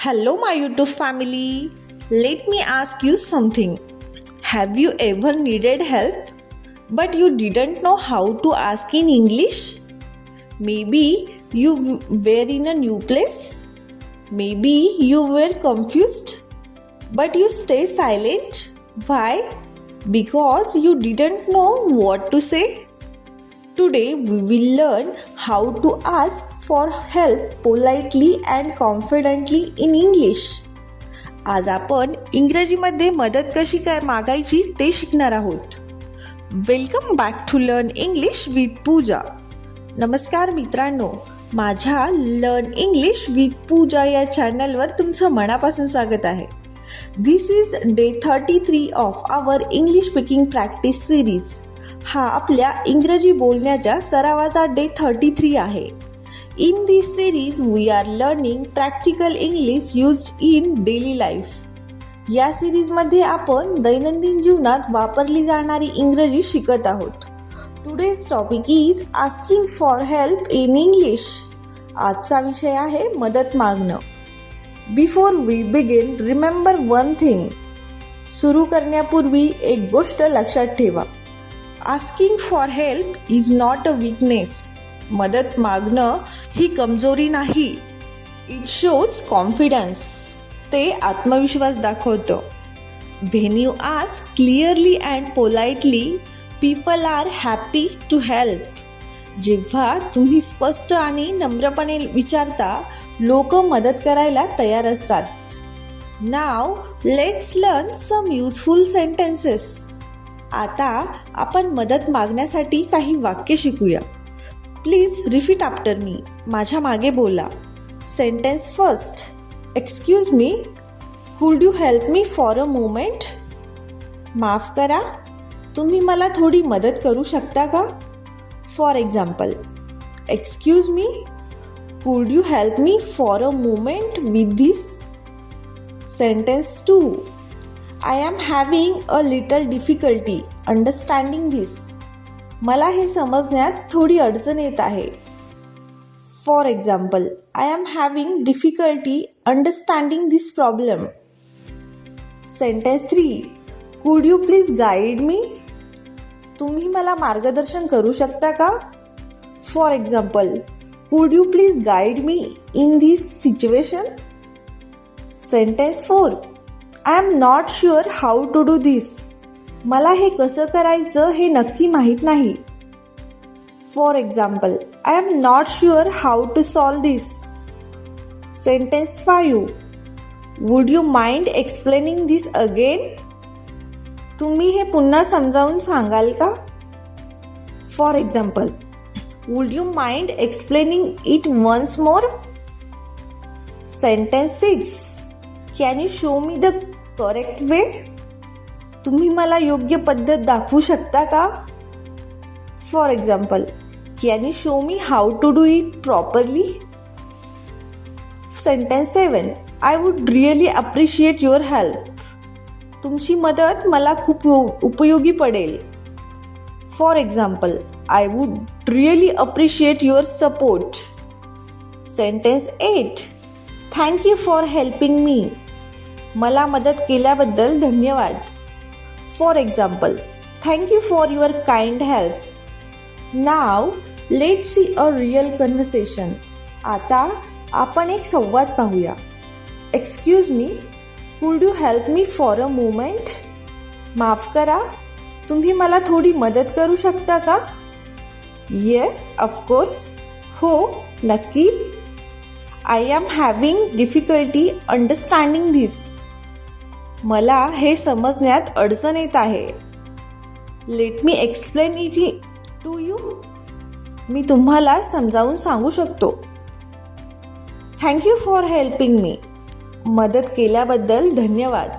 Hello, my YouTube family. Let me ask you something. Have you ever needed help but you didn't know how to ask in English? Maybe you were in a new place. Maybe you were confused but you stay silent. Why? Because you didn't know what to say. Today we will learn how to ask for help politely and confidently in English. आज आपण इंग्रजीमध्ये मदत कशी मागायची ते शिकणार आहोत. Welcome back to learn English with Pooja. नमस्कार मित्रांनो, माझ्या लर्न इंग्लिश विथ पूजा या चॅनलवर तुमचं मनापासून स्वागत आहे. This is day 33 of our English speaking practice series. हा आपल्या इंग्रजी बोलण्याच्या सरावाचा डे 33 आहे. In this series, we are learning practical English used in daily life. या सिरीजमध्ये आपण दैनंदिन जीवनात वापरली जाणारी इंग्रजी शिकत आहोत. Today's topic is asking for help in English. आजचा विषय आहे मदत मागणं. Before we begin, remember one thing. सुरू करण्यापूर्वी एक गोष्ट लक्षात ठेवा. Asking for help is not a weakness. मदत मागणं ही कमजोरी नाही. It shows confidence. ते आत्मविश्वास दाखवतं. When you ask clearly and politely, people are happy to help. जेव्हा तुम्ही स्पष्ट आणि नम्रपणे विचारता, लोक मदत करायला तयार असतात. Now let's learn some useful sentences. आता आपण मदत मागण्यासाठी काही वाक्य शिकूया. Please repeat after me. माझ्या मागे बोला. Sentence first. Excuse me, could you help me for a moment. माफ करा, तुम्ही मला थोडी मदत करू शकता का. For example, excuse me, could you help me for a moment with this. Sentence 2. I am having a little difficulty understanding this. मला हे समजण्यात थोडी अडचण येत आहे. For example, I am having difficulty understanding this problem. Sentence 3. Could you please guide मी. तुम्ही मला मार्गदर्शन करू शकता का. For example, could you please guide me in this situation. Sentence 4. I am not sure how to do this. मला हे कसं करायचं हे नक्की माहीत नाही. For example, I am not sure how to solve this. Sentence 5. Would you mind explaining this again. तुम्ही हे पुन्हा समजावून सांगाल का. For example, would you mind explaining it once more. Sentence 6. Can you show me the correct way. तुम्ही मला योग्य पद्धत दाखवू शकता का. For example, can you show me how to do it properly. Sentence 7. I would really appreciate your help. तुमची मदत मला खूप उपयोगी पडेल. For example, I would really appreciate your support. Sentence 8. Thank you for helping me. मला मदत केल्याबद्दल धन्यवाद. For example, thank you for your kind help. Now let's see a real conversation. आता आपण एक संवाद पाहूया. Excuse me, could you help me for a moment. माफ करा, तुम्ही मला थोडी मदत करू शकता का. Yes, of course. हो, नक्की. I am having difficulty understanding this. मला हे समजण्यात अडचण येत आहे. Let me explain it to you. मी तुम्हाला समजावून सांगू शकतो. Thank you for helping me. मदत केल्याबद्दल धन्यवाद.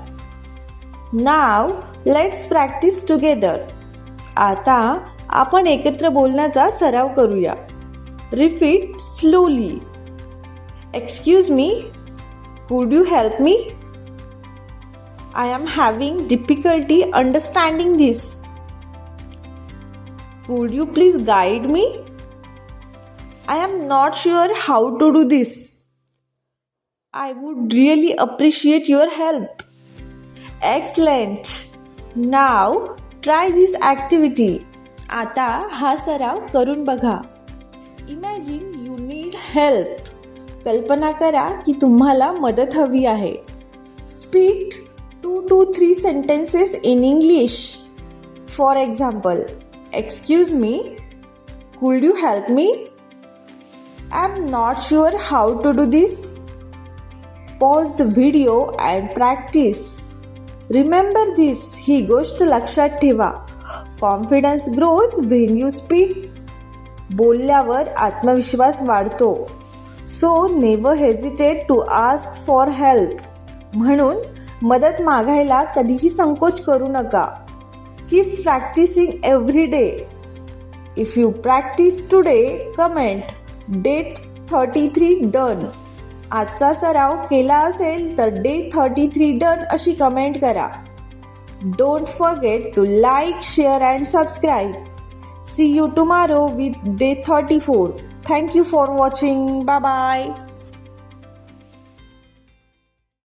Now let's practice together. आता आपण एकत्र बोलण्याचा सराव करूया. Repeat slowly. Excuse me, could you help me. I am having difficulty understanding this. Could you please guide me? I am not sure how to do this. I would really appreciate your help. Excellent. Now try this activity. आता हा सराव करून बघा. Imagine you need help. कल्पना करा की तुम्हाला मदत हवी आहे. Speak 2 to 3 sentences in English. For example, excuse me, could you help me? I'm not sure how to do this. Pause the video and practice. Remember this, ही गोष्ट लक्षात ठेवा. Confidence grows when you speak. बोलल्यावर आत्मविश्वास वाढतो. So never hesitate to ask for help. म्हणून मदत मागायला कधीही संकोच करू नका. Keep practicing every day. If you practice today, comment Day 33 done. आजचा सराव केला असेल तर Day 33 done अशी कमेंट करा. Don't forget to like, share and subscribe. See you tomorrow with Day 34. Thank you for watching. Bye bye.